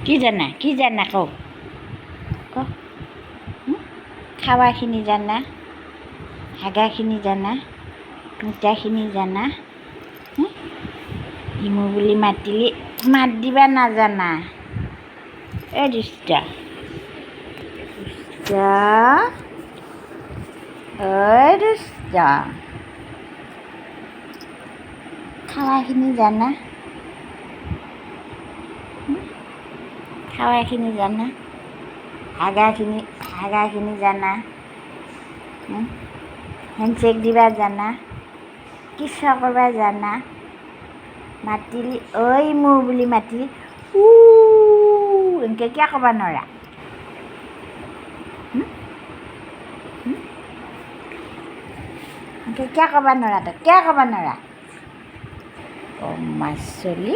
কি জানা কওঁ ক খাৱাখিনি জানা হাগাখিনি জানা মিঠাখিনি জানা ইমু বুলি মাতিলি মাত দিবা নাজানা এই দুষ্ট ঐ দুষ্ট খাৱাখিনি জানা খাৱাখিনি জানা হাগাখিনি জানা হেণ্ডশ্বেক দিবা জানা কিছ কৰবা জানা মাতিলি ঐ মোৰ বুলি মাতিলি এনেকৈ কিয় ক'ব নোৱাৰা এনেকৈ কিয় ক'ব নোৱাৰা তই কিয় ক'ব নোৱাৰা মাছলি